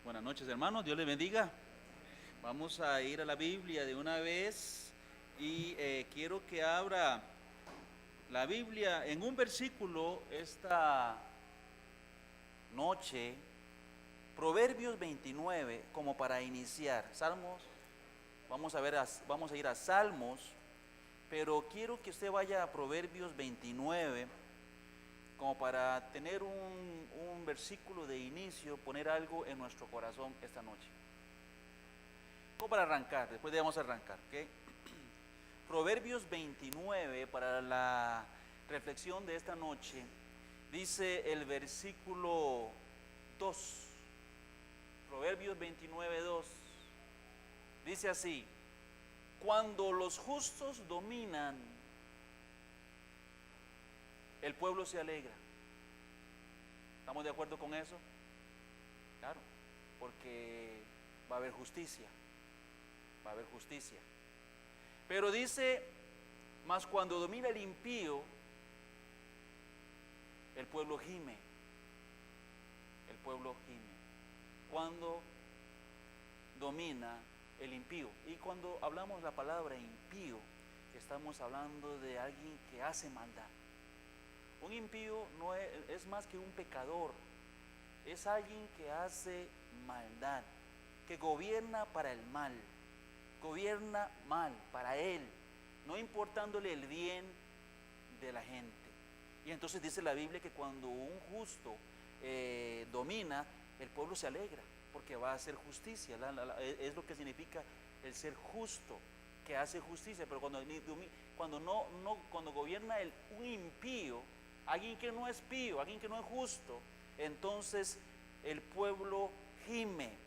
Buenas noches, hermanos, Dios les bendiga. Vamos a ir a la Biblia de una vez y quiero que abra la Biblia en un versículo esta noche, Proverbios 29, como para iniciar. Salmos, vamos a ir a Salmos, pero quiero que usted vaya a Proverbios 29 como para tener un versículo de inicio, poner algo en nuestro corazón esta noche. Como para arrancar, después vamos a arrancar, ¿ok? Proverbios 29, para la reflexión de esta noche, dice el versículo 2, Proverbios 29, 2, dice así: cuando los justos dominan, el pueblo se alegra. ¿Estamos de acuerdo con eso? Claro, porque va a haber justicia, va a haber justicia. Pero dice, mas cuando domina el impío, el pueblo gime, el pueblo gime. Cuando domina el impío. Y cuando hablamos la palabra impío, estamos hablando de alguien que hace maldad. Un impío no es más que un pecador, es alguien que hace maldad, que gobierna para el mal, gobierna mal para él, no importándole el bien de la gente. Y entonces dice la Biblia que cuando un justo domina, el pueblo se alegra, porque va a hacer justicia, es lo que significa el ser justo, que hace justicia. Pero cuando gobierna un impío, alguien que no es pío, alguien que no es justo, entonces el pueblo gime.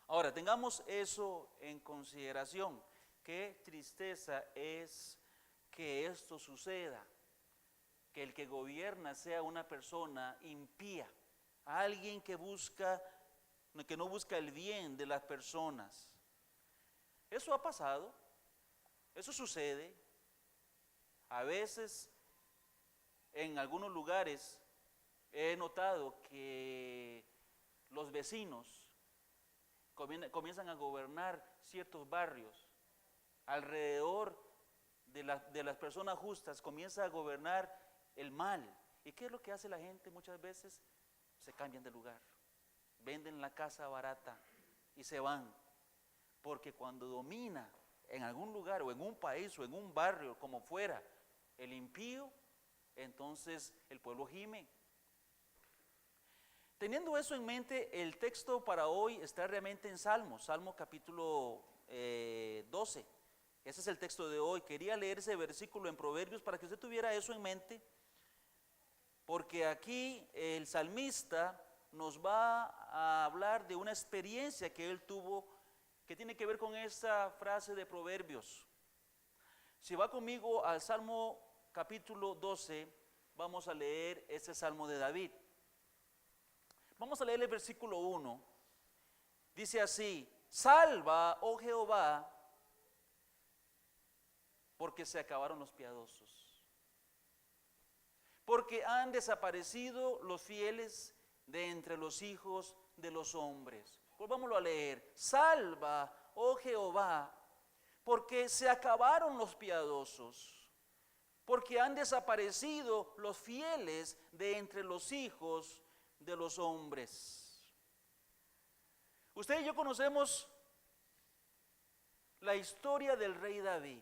Ahora, tengamos eso en consideración. Qué tristeza es que esto suceda, que el que gobierna sea una persona impía, alguien que no busca el bien de las personas. Eso ha pasado, eso sucede. A veces en algunos lugares he notado que los vecinos comienzan a gobernar ciertos barrios. Alrededor de las personas justas comienza a gobernar el mal. ¿Y qué es lo que hace la gente muchas veces? Se cambian de lugar, venden la casa barata y se van. Porque cuando domina en algún lugar o en un país o en un barrio, como fuera, el impío, entonces el pueblo gime. Teniendo eso en mente, el texto para hoy está realmente en Salmos, Salmo capítulo 12. Ese es el texto de hoy. Quería leer ese versículo en Proverbios para que usted tuviera eso en mente, porque aquí el salmista nos va a hablar de una experiencia que él tuvo que tiene que ver con esta frase de Proverbios. Si va conmigo al Salmo capítulo 12, vamos a leer este Salmo de David. Vamos a leer el versículo 1. Dice así: salva, oh Jehová, porque se acabaron los piadosos, porque han desaparecido los fieles de entre los hijos de los hombres. Volvámoslo a leer: salva, oh Jehová, porque se acabaron los piadosos, porque han desaparecido los fieles de entre los hijos de los hombres. Usted y yo conocemos la historia del rey David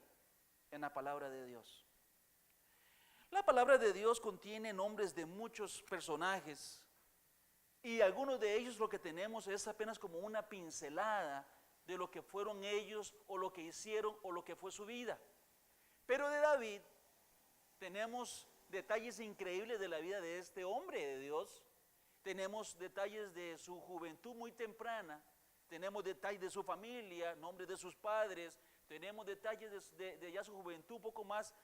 en la palabra de Dios. La palabra de Dios contiene nombres de muchos personajes y algunos de ellos lo que tenemos es apenas como una pincelada de lo que fueron ellos o lo que hicieron o lo que fue su vida. Pero de David tenemos detalles increíbles de la vida de este hombre de Dios. Tenemos detalles de su juventud muy temprana, tenemos detalles de su familia, nombres de sus padres, tenemos detalles de ya su juventud un poco más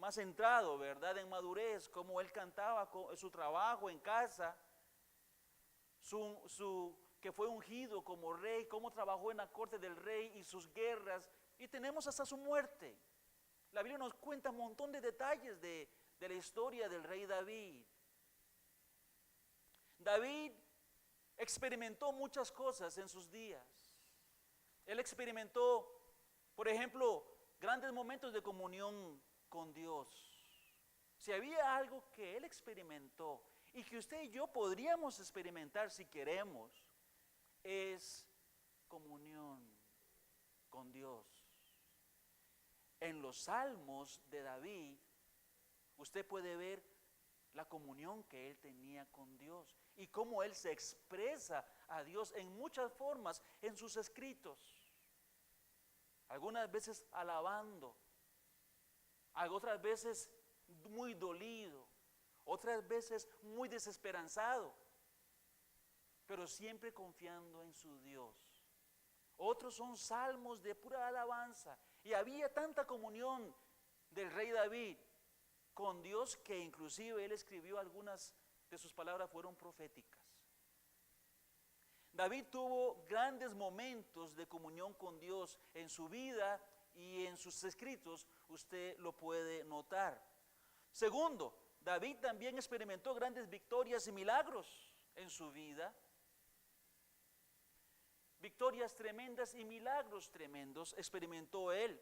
centrado, ¿verdad? En madurez, cómo él cantaba, su trabajo en casa, que fue ungido como rey, cómo trabajó en la corte del rey y sus guerras, y tenemos hasta su muerte. La Biblia nos cuenta un montón de detalles de la historia del rey David. David experimentó muchas cosas en sus días. Él experimentó, por ejemplo, grandes momentos de comunión con Dios. Si había algo que él experimentó y que usted y yo podríamos experimentar si queremos, es comunión con Dios. En los salmos de David, usted puede ver la comunión que él tenía con Dios y cómo él se expresa a Dios en muchas formas en sus escritos. Algunas veces alabando, otras veces muy dolido, otras veces muy desesperanzado, pero siempre confiando en su Dios. Otros son salmos de pura alabanza, y había tanta comunión del rey David con Dios que inclusive él escribió algunas de sus palabras fueron proféticas. David tuvo grandes momentos de comunión con Dios en su vida y en sus escritos, usted lo puede notar. Segundo, David también experimentó grandes victorias y milagros en su vida. Victorias tremendas y milagros tremendos experimentó él.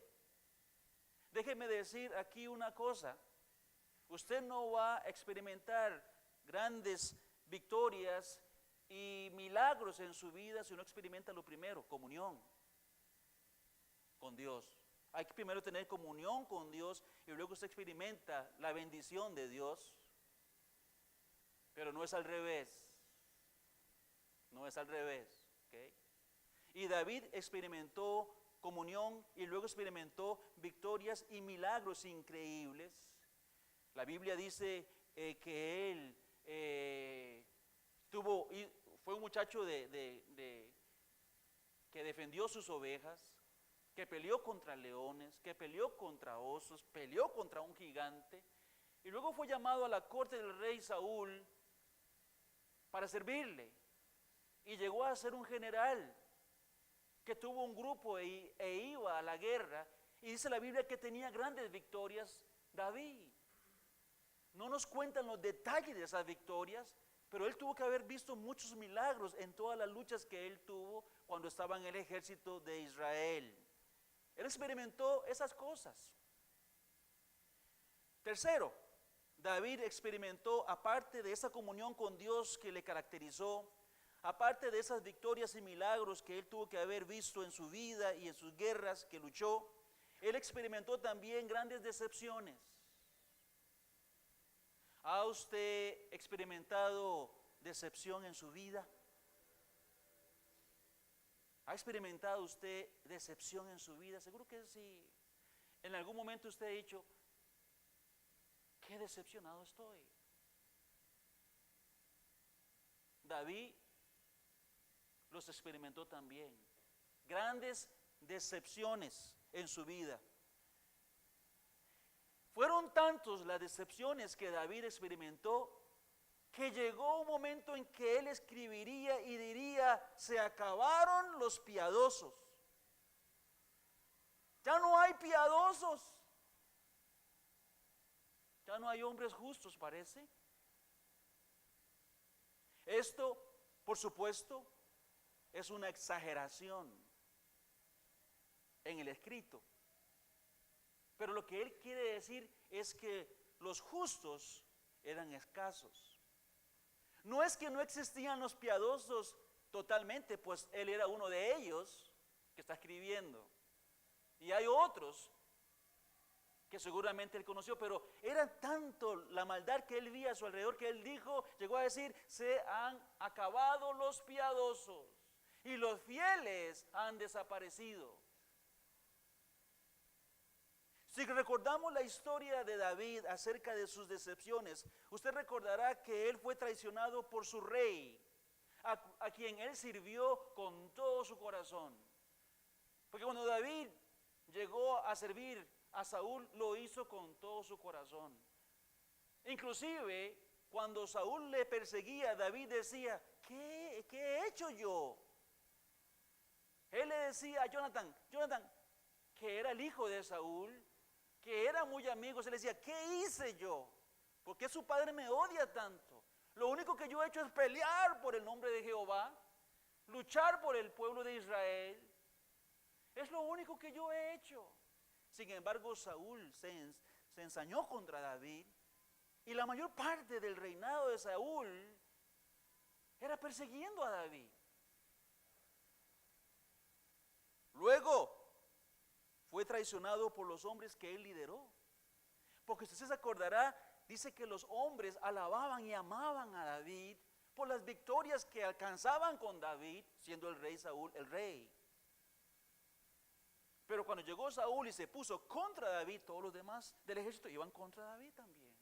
Déjeme decir aquí una cosa. Usted no va a experimentar grandes victorias y milagros en su vida si no experimenta lo primero, comunión con Dios. Hay que primero tener comunión con Dios y luego usted experimenta la bendición de Dios. Pero no es al revés. No es al revés. ¿Okay? Y David experimentó comunión y luego experimentó victorias y milagros increíbles. La Biblia dice que él fue un muchacho que defendió sus ovejas, que peleó contra leones, que peleó contra osos, peleó contra un gigante, y luego fue llamado a la corte del rey Saúl para servirle, y llegó a ser un general que tuvo un grupo e iba a la guerra, y dice la Biblia que tenía grandes victorias David. No nos cuentan los detalles de esas victorias, pero él tuvo que haber visto muchos milagros en todas las luchas que él tuvo cuando estaba en el ejército de Israel. Él experimentó esas cosas. Tercero, David experimentó, aparte de esa comunión con Dios que le caracterizó, aparte de esas victorias y milagros que él tuvo que haber visto en su vida y en sus guerras que luchó, él experimentó también grandes decepciones. ¿Ha usted experimentado decepción en su vida? ¿Ha experimentado usted decepción en su vida? Seguro que sí. En algún momento usted ha dicho, qué decepcionado estoy. David los experimentó también. Grandes decepciones en su vida. Fueron tantos las decepciones que David experimentó que llegó un momento en que él escribiría y diría, se acabaron los piadosos. Ya no hay piadosos. Ya no hay hombres justos, parece. Esto, por supuesto, es una exageración en el escrito. Pero lo que él quiere decir es que los justos eran escasos. No es que no existían los piadosos totalmente, pues él era uno de ellos que está escribiendo. Y hay otros que seguramente él conoció, pero era tanto la maldad que él veía a su alrededor que él llegó a decir, se han acabado los piadosos y los fieles han desaparecido. Si recordamos la historia de David acerca de sus decepciones, usted recordará que él fue traicionado por su rey, a quien él sirvió con todo su corazón. Porque cuando David llegó a servir a Saúl, lo hizo con todo su corazón. Inclusive, cuando Saúl le perseguía, David decía, ¿qué he hecho yo? Él le decía a Jonathan, que era el hijo de Saúl, que era muy amigo, se le decía, ¿qué hice yo? ¿Por qué su padre me odia tanto? Lo único que yo he hecho es pelear por el nombre de Jehová, luchar por el pueblo de Israel. Es lo único que yo he hecho. Sin embargo, Saúl se ensañó contra David, y la mayor parte del reinado de Saúl era persiguiendo a David. Luego fue traicionado por los hombres que él lideró. Porque usted se acordará, dice que los hombres alababan y amaban a David por las victorias que alcanzaban con David, siendo el rey Saúl el rey. Pero cuando llegó Saúl y se puso contra David, todos los demás del ejército iban contra David también.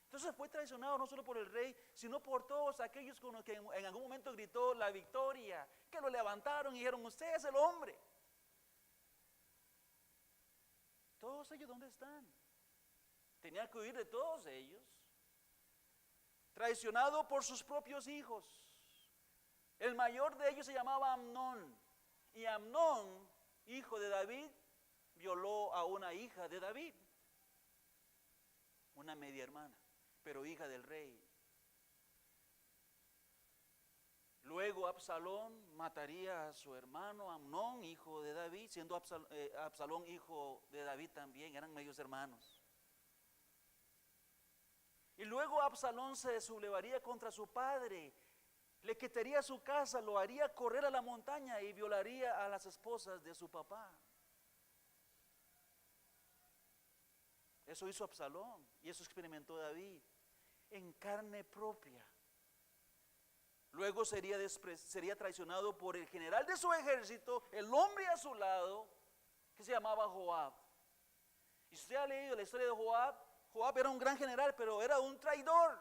Entonces fue traicionado no solo por el rey, sino por todos aquellos con los que en algún momento gritó la victoria, que lo levantaron y dijeron, usted es el hombre. Todos ellos, ¿dónde están? Tenía que huir de todos ellos. Traicionado por sus propios hijos. El mayor de ellos se llamaba Amnón. Y Amnón, hijo de David, violó a una hija de David. Una media hermana, pero hija del rey. Luego Absalón mataría a su hermano Amnón, hijo de David, siendo Absalón hijo de David también, eran medios hermanos. Y luego Absalón se sublevaría contra su padre, le quitaría su casa, lo haría correr a la montaña y violaría a las esposas de su papá. Eso hizo Absalón y eso experimentó David en carne propia. Luego sería traicionado por el general de su ejército, el hombre a su lado, que se llamaba Joab. Y usted ha leído la historia de Joab. Joab era un gran general, pero era un traidor.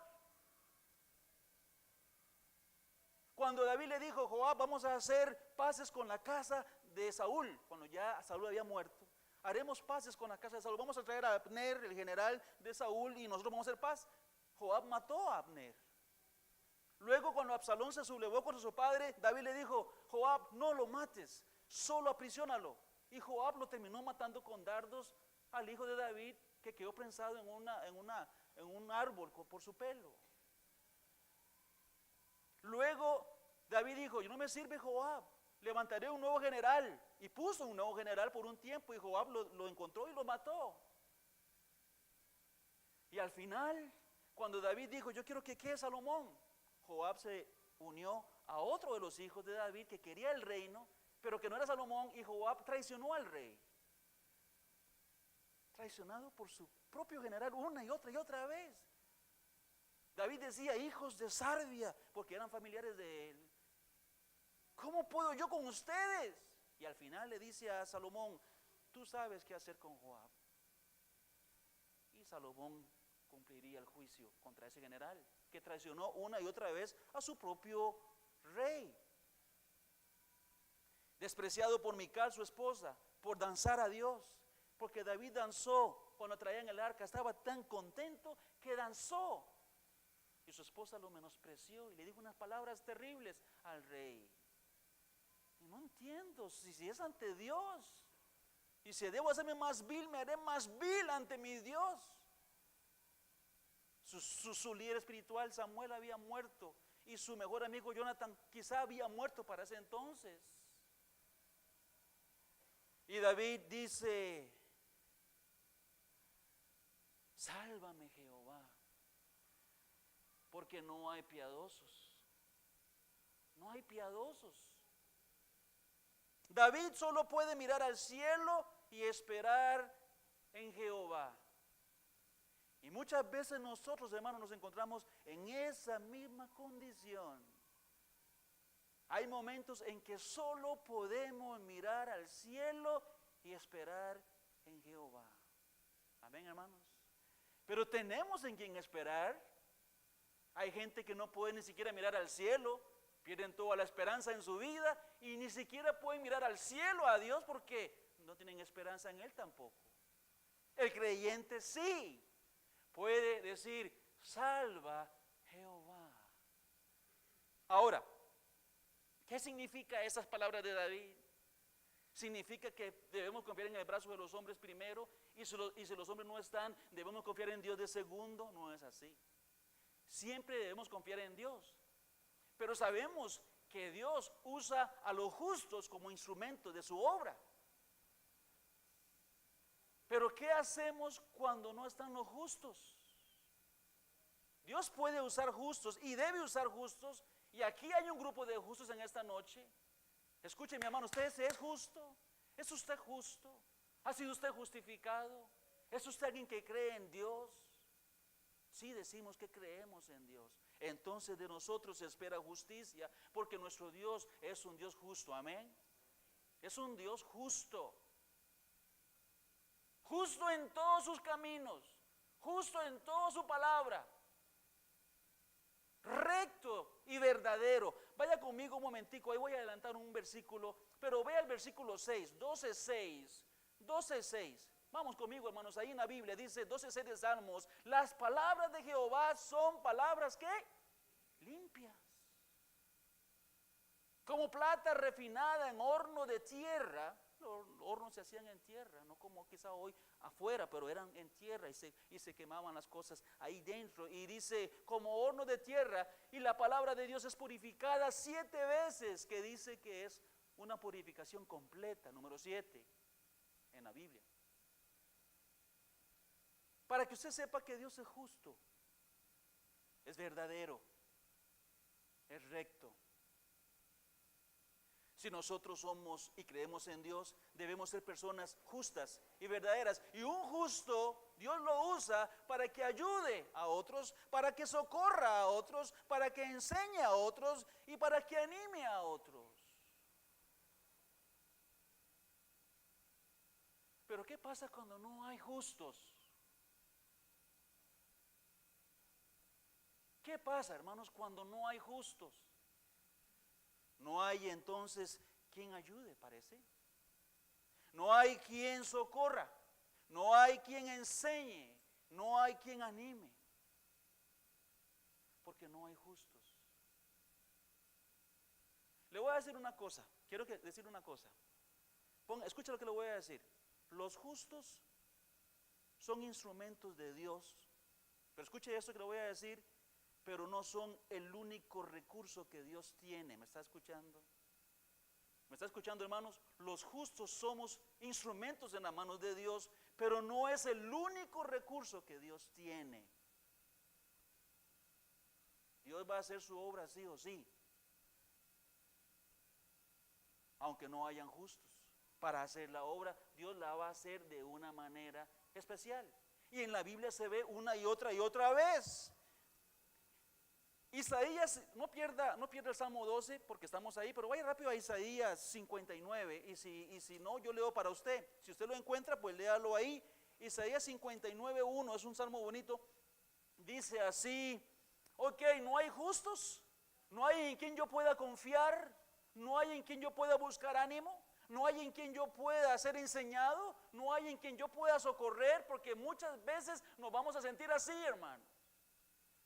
Cuando David le dijo, Joab, vamos a hacer paces con la casa de Saúl, cuando ya Saúl había muerto, haremos paces con la casa de Saúl, vamos a traer a Abner, el general de Saúl, y nosotros vamos a hacer paz. Joab mató a Abner. Luego, cuando Absalón se sublevó contra su padre, David le dijo, Joab, no lo mates, solo aprisionalo. Y Joab lo terminó matando con dardos al hijo de David, que quedó prensado en un árbol por su pelo. Luego David dijo, no me sirve Joab, levantaré un nuevo general. Y puso un nuevo general por un tiempo, y Joab lo encontró y lo mató. Y al final, cuando David dijo, yo quiero que quede Salomón, Joab se unió a otro de los hijos de David que quería el reino, pero que no era Salomón, y Joab traicionó al rey. Traicionado por su propio general una y otra vez. David decía, hijos de Sarvia, porque eran familiares de él. ¿Cómo puedo yo con ustedes? Y al final le dice a Salomón, tú sabes qué hacer con Joab. Y Salomón cumpliría el juicio contra ese general que traicionó una y otra vez a su propio rey. Despreciado por Mical, su esposa, por danzar a Dios. Porque David danzó cuando traían el arca, estaba tan contento que danzó. Y su esposa lo menospreció y le dijo unas palabras terribles al rey. Y no entiendo, si es ante Dios, y si debo hacerme más vil, me haré más vil ante mi Dios. Su líder espiritual Samuel había muerto, y su mejor amigo Jonathan quizá había muerto para ese entonces. Y David dice, sálvame Jehová, porque no hay piadosos. No hay piadosos. David solo puede mirar al cielo y esperar en Jehová. Y muchas veces nosotros, hermanos, nos encontramos en esa misma condición. Hay momentos en que solo podemos mirar al cielo y esperar en Jehová. Amén, hermanos. Pero tenemos en quien esperar. Hay gente que no puede ni siquiera mirar al cielo, pierden toda la esperanza en su vida y ni siquiera pueden mirar al cielo, a Dios, porque no tienen esperanza en Él tampoco. El creyente sí puede decir, salva Jehová. Ahora, ¿qué significa esas palabras de David? Significa que debemos confiar en el brazo de los hombres primero, y si los hombres no están, debemos confiar en Dios de segundo. No es así. siempre debemos confiar en Dios. Pero sabemos que Dios usa a los justos como instrumentos de su obra. Pero ¿qué hacemos cuando no están los justos? Dios puede usar justos y debe usar justos. Y aquí hay un grupo de justos en esta noche. Escuche, mi hermano, ¿usted es justo? ¿Es usted justo? ¿Ha sido usted justificado? ¿Es usted alguien que cree en Dios? Sí, decimos que creemos en Dios. Entonces de nosotros se espera justicia, porque nuestro Dios es un Dios justo. Amén. Es un Dios justo. Justo en todos sus caminos. Justo en toda su palabra. Recto y verdadero. Vaya conmigo un momentico, ahí voy a adelantar un versículo, pero vea el versículo 6, 12:6, 12:6. Vamos conmigo, hermanos, ahí en la Biblia dice 12:6 de Salmos: las palabras de Jehová son palabras ¿qué? Limpias, como plata refinada en horno de tierra. Los hornos se hacían en tierra, no como quizá hoy afuera, pero eran en tierra y se quemaban las cosas ahí dentro. Y dice, como horno de tierra, y la palabra de Dios es purificada 7 veces, que dice que es una purificación completa, número 7 en la Biblia. Para que usted sepa que Dios es justo, es verdadero, es recto. Si nosotros somos y creemos en Dios, debemos ser personas justas y verdaderas. Y un justo, Dios lo usa para que ayude a otros, para que socorra a otros, para que enseñe a otros y para que anime a otros. Pero ¿qué pasa cuando no hay justos? ¿Qué pasa, hermanos, cuando no hay justos? No hay entonces quien ayude, parece. No hay quien socorra. No hay quien enseñe. No hay quien anime. Porque no hay justos. Le voy a decir una cosa. Quiero decir una cosa. Escucha lo que le voy a decir. Los justos son instrumentos de Dios. Pero escuche esto que le voy a decir. Pero no son el único recurso que Dios tiene. ¿Me está escuchando? ¿Me está escuchando, hermanos? Los justos somos instrumentos en las manos de Dios, pero no es el único recurso que Dios tiene. Dios va a hacer su obra sí o sí, aunque no hayan justos. Para hacer la obra, Dios la va a hacer de una manera especial. Y en la Biblia se ve una y otra vez. Isaías, no pierda el Salmo 12 porque estamos ahí, pero vaya rápido a Isaías 59 y si no, yo leo para usted. Si usted lo encuentra, pues léalo ahí. Isaías 59:1 es un salmo bonito. Dice así: ok, no hay justos, no hay en quien yo pueda confiar, no hay en quien yo pueda buscar ánimo, no hay en quien yo pueda ser enseñado, no hay en quien yo pueda socorrer, porque muchas veces nos vamos a sentir así, hermano.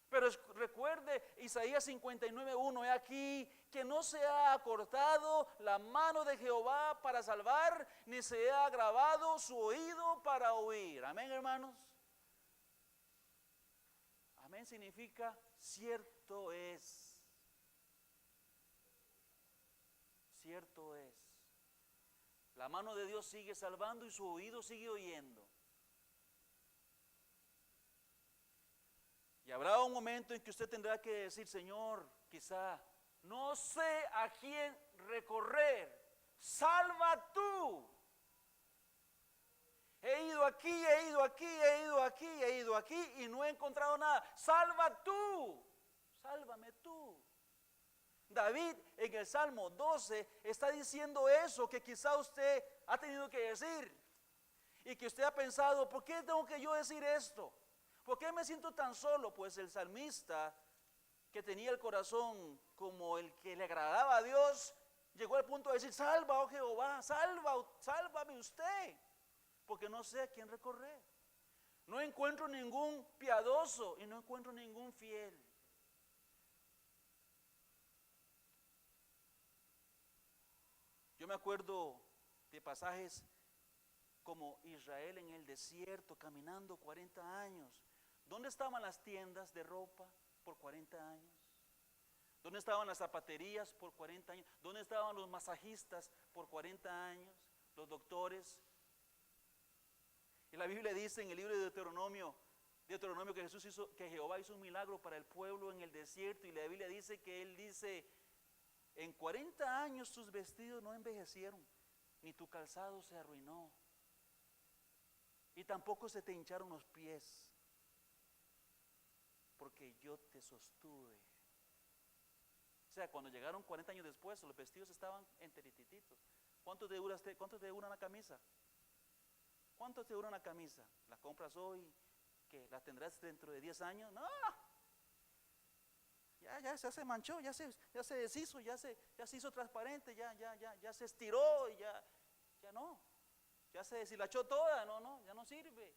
Pero recuerde Isaías 59:1, he aquí que no se ha acortado la mano de Jehová para salvar, ni se ha agravado su oído para oír. Amén, hermanos. Amén significa cierto es. Cierto es. La mano de Dios sigue salvando y su oído sigue oyendo. Y habrá un momento en que usted tendrá que decir: Señor, quizá no sé a quién recorrer, salva tú. He ido aquí, he ido aquí, he ido aquí, he ido aquí y no he encontrado nada. Salva tú, sálvame tú. David en el Salmo 12 está diciendo eso que quizá usted ha tenido que decir y que usted ha pensado: ¿por qué tengo que yo decir esto? ¿Por qué me siento tan solo? Pues el salmista, que tenía el corazón como el que le agradaba a Dios, llegó al punto de decir: salva, oh Jehová, sálvame usted, porque no sé a quién recorrer. No encuentro ningún piadoso y no encuentro ningún fiel. Yo me acuerdo de pasajes como Israel en el desierto, caminando 40 años. ¿Dónde estaban las tiendas de ropa? por 40 años? ¿Dónde estaban las zapaterías por 40 años? ¿Dónde estaban los masajistas por 40 años? Los doctores. Y la Biblia dice en el libro de Deuteronomio que Jehová hizo un milagro para el pueblo en el desierto, y la Biblia dice que Él dice, en 40 años tus vestidos no envejecieron, ni tu calzado se arruinó, y tampoco se te hincharon los pies, porque yo te sostuve. O sea, cuando llegaron 40 años después, los vestidos estaban enteritititos. ¿Cuánto te dura una camisa? ¿Cuánto te dura una camisa? ¿La compras hoy? ¿Que la tendrás dentro de 10 años? No. Ya se manchó, ya se deshizo, ya se hizo transparente, ya se estiró y ya no. Ya se deshilachó toda, ya no sirve.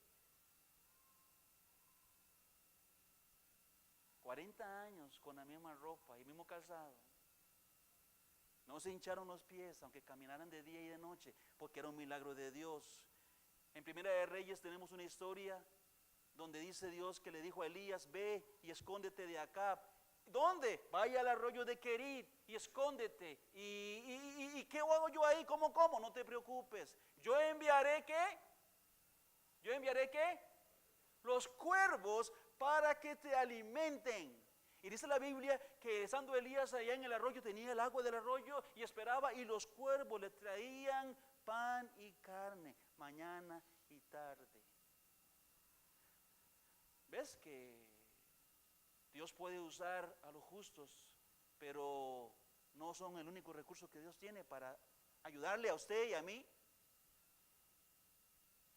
40 años con la misma ropa y el mismo calzado. No se hincharon los pies, aunque caminaran de día y de noche, porque era un milagro de Dios. En Primera de Reyes tenemos una historia donde dice Dios que le dijo a Elías, ve y escóndete de Acab. ¿Dónde? Vaya al arroyo de Querit y escóndete. ¿Y qué hago yo ahí? ¿Cómo? No te preocupes. Yo enviaré ¿qué? Los cuervos para que te alimenten. Y dice la Biblia que estando Elías allá en el arroyo, tenía el agua del arroyo y esperaba, y los cuervos le traían pan y carne mañana y tarde. ¿Ves que Dios puede usar a los justos, pero no son el único recurso que Dios tiene para ayudarle a usted y a mí?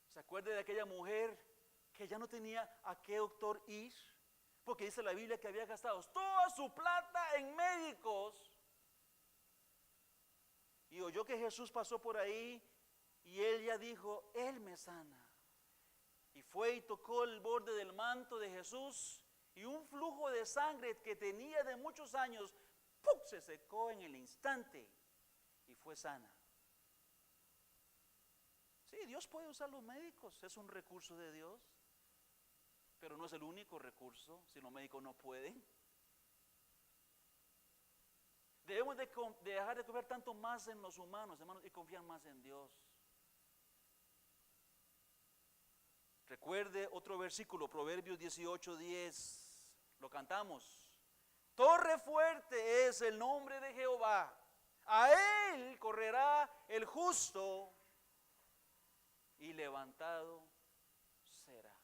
¿Se acuerda de aquella mujer que ya no tenía a qué doctor ir? Porque dice la Biblia que había gastado toda su plata en médicos. Y oyó que Jesús pasó por ahí y ella dijo, Él me sana. Y fue y tocó el borde del manto de Jesús, y un flujo de sangre que tenía de muchos años, ¡pum!, se secó en el instante y fue sana. Sí, Dios puede usar los médicos, es un recurso de Dios, pero no es el único recurso. Si los médicos no pueden, debemos de dejar de confiar tanto más en los humanos, hermanos, y confiar más en Dios. Recuerde otro versículo, Proverbios 18:10, lo cantamos. Torre fuerte es el nombre de Jehová, a él correrá el justo y levantado será.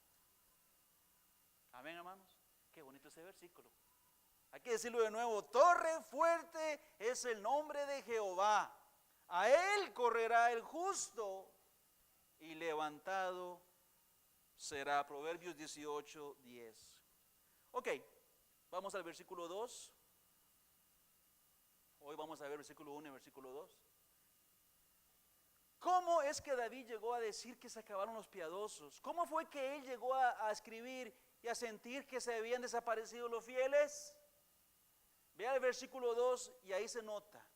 Amén, hermanos. Qué bonito ese versículo. Hay que decirlo de nuevo, torre fuerte es el nombre de Jehová, a él correrá el justo y levantado será. Proverbios 18:10. Ok, vamos al versículo 2. Hoy vamos a ver versículo 1 y versículo 2. ¿Cómo es que David llegó a decir que se acabaron los piadosos? ¿Cómo fue que él llegó a escribir y a sentir que se habían desaparecido los fieles? Vea el versículo 2 y ahí se nota.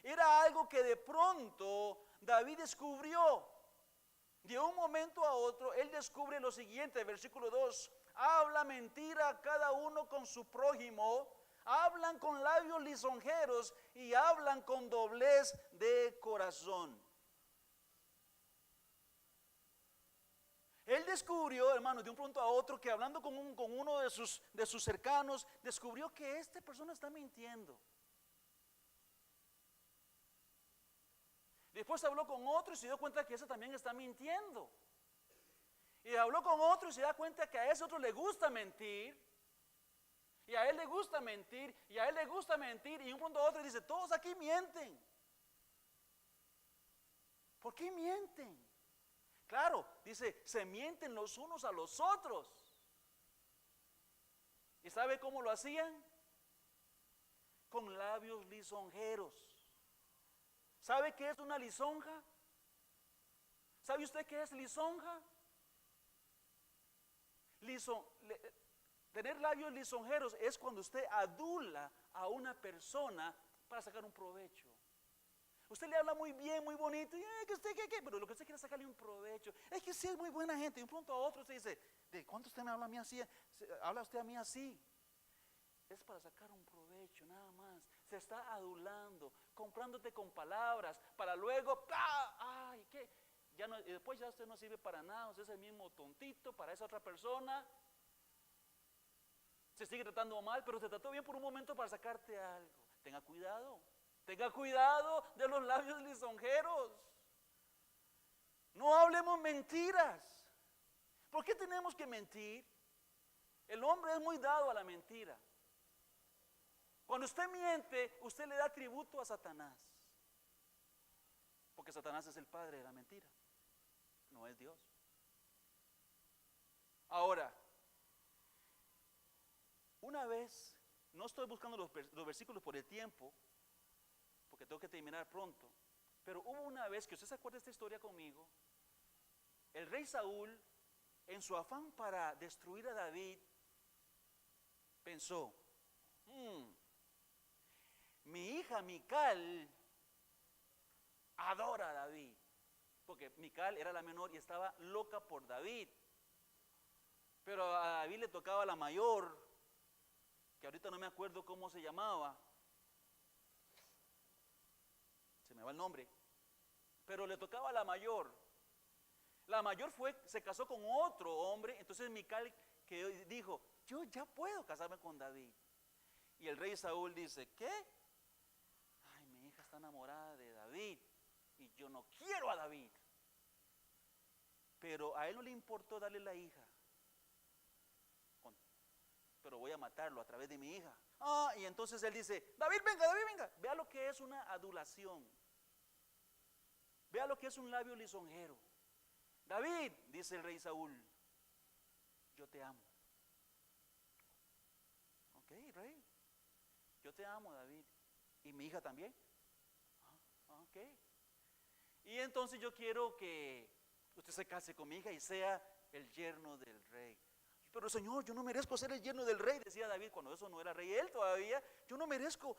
Era algo que de pronto David descubrió. De un momento a otro, él descubre lo siguiente, versículo 2. Habla mentira cada uno con su prójimo, hablan con labios lisonjeros y hablan con doblez de corazón. Él descubrió, hermano, de un pronto a otro, que hablando con uno de sus cercanos, descubrió que esta persona está mintiendo. Después habló con otro y se dio cuenta que ese también está mintiendo. Y habló con otro y se da cuenta que a ese otro le gusta mentir. Y a él le gusta mentir, y a él le gusta mentir, y de un pronto a otro dice, todos aquí mienten. ¿Por qué mienten? Claro, dice, se mienten los unos a los otros. ¿Y sabe cómo lo hacían? Con labios lisonjeros. ¿Sabe qué es una lisonja? ¿Sabe usted qué es lisonja? Tener labios lisonjeros es cuando usted adula a una persona para sacar un provecho. Usted le habla muy bien, muy bonito, y que usted, ¿qué? Pero lo que usted quiere es sacarle un provecho. Es que sí es muy buena gente. Y de un pronto a otro usted dice, ¿de cuánto usted me habla a mí así? ¿Habla usted a mí así? es para sacar un provecho, nada más. Se está adulando, comprándote con palabras, para luego, ¡ah! ¡Ay! ¿Qué? Ya no, y después ya usted no sirve para nada, usted es el mismo tontito para esa otra persona. Se sigue tratando mal, pero se trató bien por un momento para sacarte algo. Tenga cuidado de los labios lisonjeros. No hablemos mentiras. ¿Por qué tenemos que mentir? El hombre es muy dado a la mentira. Cuando usted miente, usted le da tributo a Satanás. Porque Satanás es el padre de la mentira, no es Dios. Ahora, una vez, no estoy buscando los versículos por el tiempo, porque tengo que terminar pronto, pero hubo una vez que usted se acuerda de esta historia conmigo, el rey Saúl, en su afán para destruir a David, pensó, mi hija Mical adora a David, porque Mical era la menor y estaba loca por David, pero a David le tocaba la mayor, que ahorita no me acuerdo cómo se llamaba, se me va el nombre, pero le tocaba a la mayor. La mayor se casó con otro hombre, entonces Mical que dijo, yo ya puedo casarme con David. Y el rey Saúl dice, ¿qué? Ay, mi hija está enamorada de David y yo no quiero a David. Pero a él no le importó darle la hija. Pero voy a matarlo a través de mi hija. Y entonces él dice, David, venga. Vea lo que es una adulación. Vea lo que es un labio lisonjero. David, dice el rey Saúl, yo te amo. Ok, rey, yo te amo, David. ¿Y mi hija también? Ok. Y entonces yo quiero que usted se case con mi hija y sea el yerno del rey. Pero Señor, yo no merezco ser el yerno del rey, decía David, cuando eso no era rey él todavía. Yo no merezco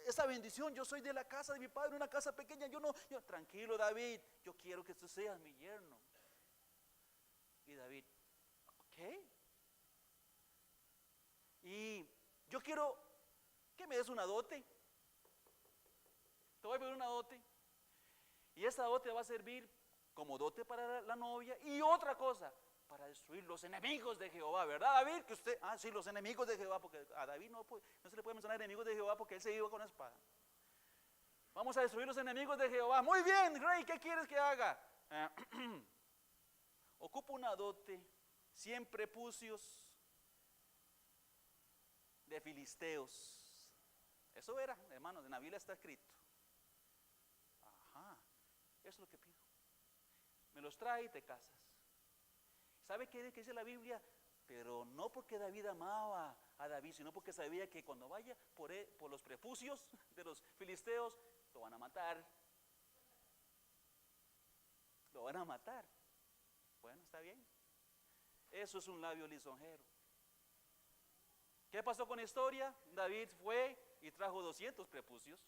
esa bendición, yo soy de la casa de mi padre, una casa pequeña, tranquilo David, yo quiero que tú seas mi yerno. Y David, ok. Y yo quiero que me des una dote. Te voy a pedir una dote. Y esa dote va a servir como dote para la novia. Y otra cosa, para destruir los enemigos de Jehová, ¿verdad, David? Que usted, sí, los enemigos de Jehová, porque a David no se le puede mencionar enemigos de Jehová porque él se iba con la espada. Vamos a destruir los enemigos de Jehová. Muy bien, rey, ¿qué quieres que haga? Ocupo una dote, 100 prepucios de filisteos. Eso era, hermanos, en la Biblia está escrito. Eso es lo que pido. Me los trae y te casas. ¿Sabe qué dice la Biblia? Pero no porque David amaba a David, sino porque sabía que cuando vaya por los prepucios de los filisteos, lo van a matar. Lo van a matar. Bueno, está bien. Eso es un labio lisonjero. ¿Qué pasó con la historia? David fue y trajo 200 prepucios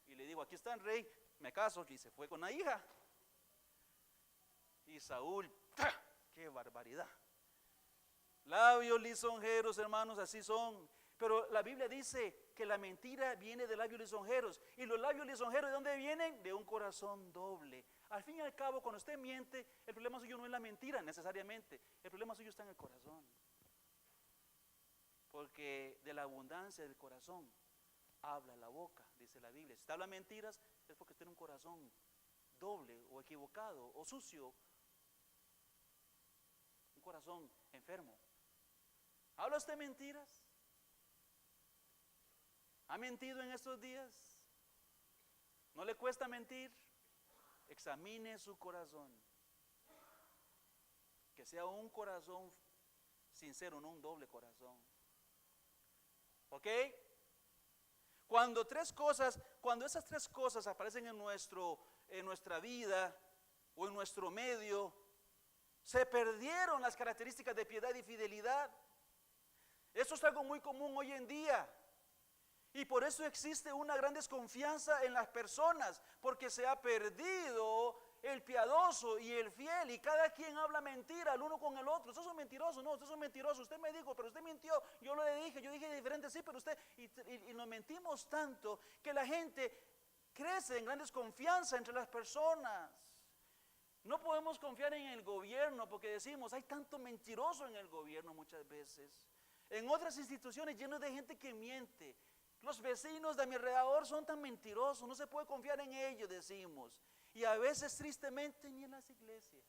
y le dijo, aquí está el rey, me caso, y se fue con la hija. Y Saúl, ¡qué barbaridad! Labios lisonjeros, hermanos, así son. Pero la Biblia dice que la mentira viene de labios lisonjeros. Y los labios lisonjeros, ¿de dónde vienen? De un corazón doble. Al fin y al cabo, cuando usted miente, el problema suyo no es la mentira necesariamente. El problema suyo está en el corazón. Porque de la abundancia del corazón habla la boca, dice la Biblia. Si usted habla mentiras, es porque tiene un corazón doble o equivocado o sucio. Un corazón enfermo. ¿Habla usted mentiras? ¿Ha mentido en estos días? ¿No le cuesta mentir? Examine su corazón. Que sea un corazón sincero, no un doble corazón. ¿Ok? Cuando esas tres cosas aparecen en nuestra vida o en nuestro medio, se perdieron las características de piedad y fidelidad. Eso es algo muy común hoy en día. Y por eso existe una gran desconfianza en las personas, porque se ha perdido el piadoso y el fiel, y cada quien habla mentira el uno con el otro. Ustedes son mentirosos, no, ustedes son mentirosos. Usted me dijo, pero usted mintió. Yo le dije, yo dije diferente, sí, pero usted, y nos mentimos tanto que la gente crece en gran desconfianza entre las personas. No podemos confiar en el gobierno porque decimos, hay tanto mentiroso en el gobierno muchas veces. En otras instituciones llenas de gente que miente. Los vecinos de mi alrededor son tan mentirosos, no se puede confiar en ellos, decimos. Y a veces tristemente ni en las iglesias,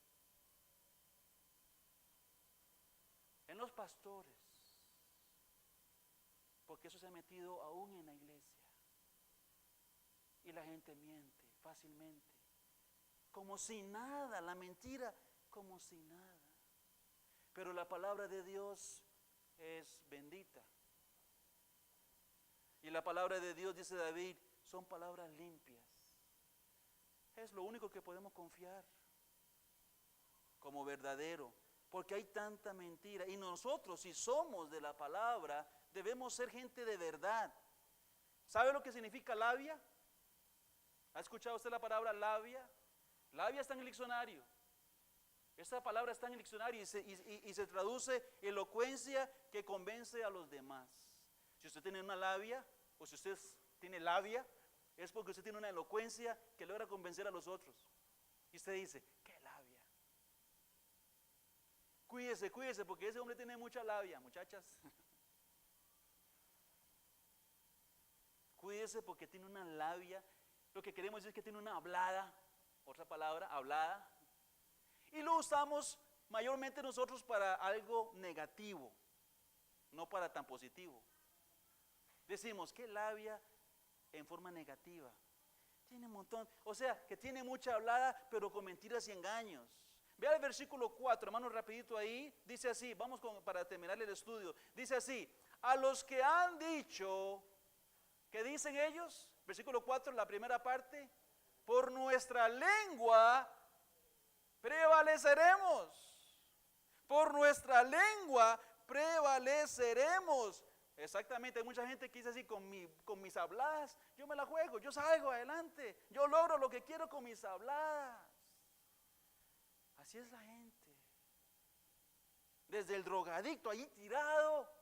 en los pastores, porque eso se ha metido aún en la iglesia. Y la gente miente fácilmente, como si nada, la mentira como si nada. Pero la palabra de Dios es bendita. Y la palabra de Dios, dice David, son palabras limpias. Es lo único que podemos confiar como verdadero, porque hay tanta mentira. Y nosotros, si somos de la palabra, debemos ser gente de verdad. ¿Sabe lo que significa labia? ¿Ha escuchado usted la palabra labia? Labia está en el diccionario. Esa palabra está en el diccionario y se traduce elocuencia que convence a los demás. Si usted tiene una labia, o si usted tiene labia, es porque usted tiene una elocuencia que logra convencer a los otros. Y usted dice, ¿qué labia? Cuídese, cuídese, porque ese hombre tiene mucha labia, muchachas. Cuídese porque tiene una labia. Lo que queremos decir es que tiene una hablada, otra palabra, hablada. Y lo usamos mayormente nosotros para algo negativo, no para tan positivo. Decimos, qué labia en forma negativa. Tiene un montón, o sea, que tiene mucha hablada, pero con mentiras y engaños. Vea el versículo 4, hermanos, rapidito ahí. Dice así, para terminar el estudio. Dice así, a los que han dicho, ¿qué dicen ellos? Versículo 4, la primera parte. Por nuestra lengua prevaleceremos. Por nuestra lengua prevaleceremos. Exactamente, hay mucha gente que dice así, con mis habladas, yo me la juego, yo salgo adelante, yo logro lo que quiero con mis habladas. Así es la gente. Desde el drogadicto allí tirado,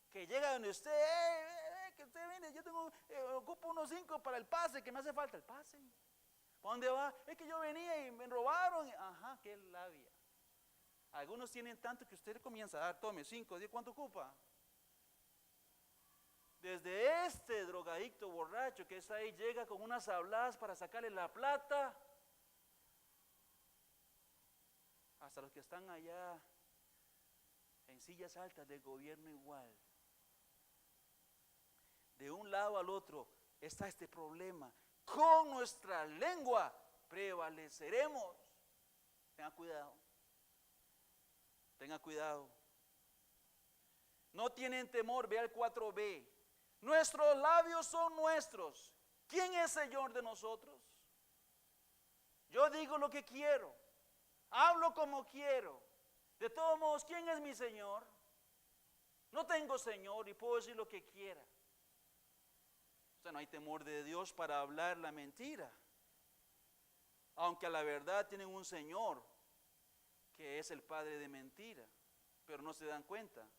que llega donde usted, que usted viene, yo ocupo unos 5 para el pase, que me hace falta el pase. ¿Para dónde va? Es que yo venía y me robaron. Ajá, qué labia. Algunos tienen tanto que usted comienza a dar, tome 5, 10, ¿cuánto ocupa? Desde este drogadicto borracho que está ahí, llega con unas habladas para sacarle la plata, hasta los que están allá en sillas altas del gobierno igual. De un lado al otro está este problema. Con nuestra lengua prevaleceremos. Tenga cuidado. Tenga cuidado. No tienen temor, vea el 4b. Nuestros labios son nuestros. ¿Quién es Señor de nosotros? Yo digo lo que quiero. Hablo como quiero. De todos modos, ¿quién es mi Señor? No tengo Señor y puedo decir lo que quiera. O sea, no hay temor de Dios para hablar la mentira. Aunque a la verdad tienen un Señor que es el padre de mentira, pero no se dan cuenta.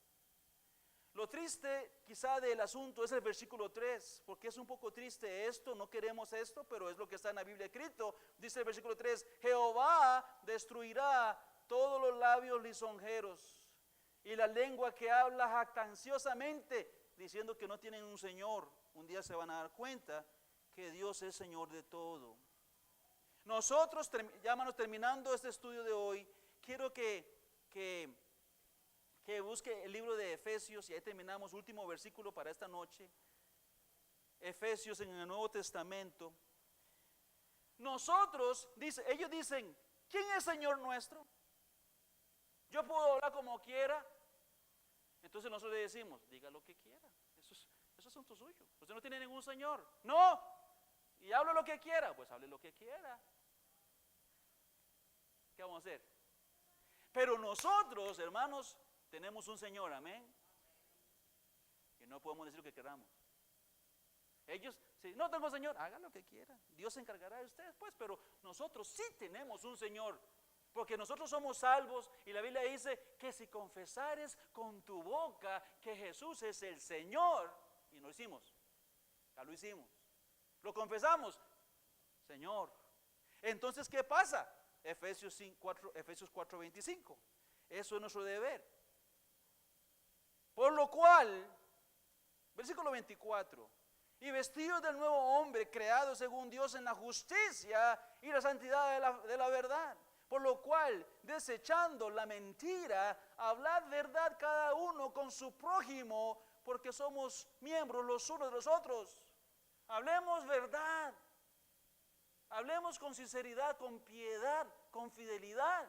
Lo triste quizá del asunto es el versículo 3, porque es un poco triste esto, no queremos esto, pero es lo que está en la Biblia escrito. Dice el versículo 3, Jehová destruirá todos los labios lisonjeros y la lengua que habla jactanciosamente, diciendo que no tienen un Señor. Un día se van a dar cuenta que Dios es Señor de todo. Nosotros, ya hermanos, terminando este estudio de hoy, quiero que busque el libro de Efesios, y ahí terminamos, último versículo para esta noche. Efesios en el Nuevo Testamento. Nosotros, ellos dicen, ¿quién es Señor nuestro? Yo puedo hablar como quiera. Entonces nosotros le decimos, diga lo que quiera, eso es asunto suyo. Usted no tiene ningún Señor. No, y hable lo que quiera, pues hable lo que quiera. ¿Qué vamos a hacer? Pero nosotros, hermanos, tenemos un Señor, amén. Y no podemos decir lo que queramos. Ellos, si no tengo Señor, hagan lo que quieran. Dios se encargará de ustedes, pues, pero nosotros sí tenemos un Señor. Porque nosotros somos salvos y la Biblia dice que si confesares con tu boca que Jesús es el Señor, y lo hicimos, ya lo hicimos, lo confesamos, Señor. Entonces, ¿qué pasa? Efesios 4:25. Eso es nuestro deber. Por lo cual, versículo 24, y vestidos del nuevo hombre, creado según Dios en la justicia y la santidad de la verdad. Por lo cual, desechando la mentira, hablad verdad cada uno con su prójimo, porque somos miembros los unos de los otros. Hablemos verdad. Hablemos con sinceridad, con piedad, con fidelidad.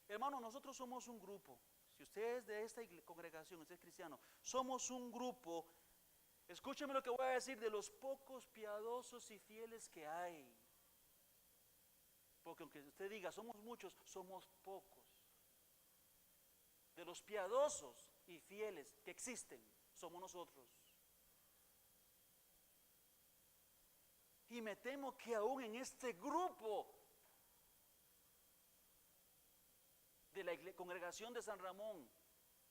Hermano, nosotros somos un grupo. Si usted es de esta congregación, usted es cristiano, somos un grupo. Escúcheme lo que voy a decir, de los pocos piadosos y fieles que hay. Porque aunque usted diga somos muchos, somos pocos. De los piadosos y fieles que existen, somos nosotros. Y me temo que aún en este grupo de la congregación de San Ramón,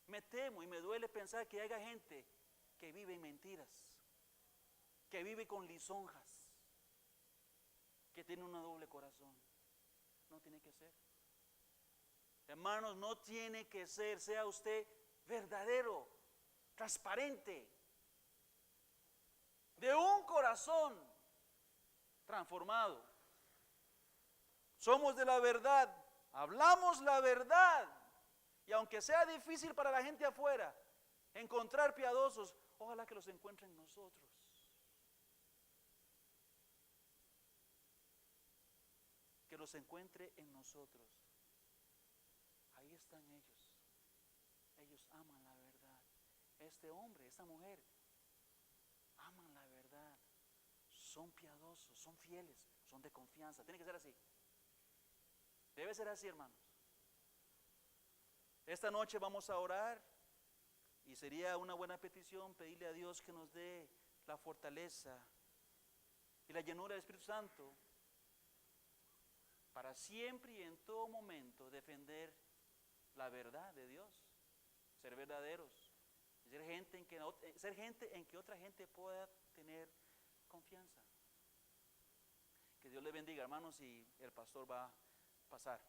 me temo y me duele pensar que haya gente que vive en mentiras, que vive con lisonjas, que tiene un doble corazón. No tiene que ser. Hermanos, no tiene que ser. Sea usted verdadero, transparente, de un corazón transformado. Somos de la verdad, hablamos la verdad, y aunque sea difícil para la gente afuera encontrar piadosos, ojalá que los encuentren nosotros. Que los encuentre en nosotros. Ahí están ellos. Ellos aman la verdad. Este hombre, esta mujer, aman la verdad. Son piadosos, son fieles, son de confianza. Tiene que ser así. Debe ser así, hermanos. Esta noche vamos a orar y sería una buena petición pedirle a Dios que nos dé la fortaleza y la llenura del Espíritu Santo para siempre y en todo momento defender la verdad de Dios, ser verdaderos, ser gente en que otra gente pueda tener confianza. Que Dios les bendiga, hermanos, y el pastor va a pasar.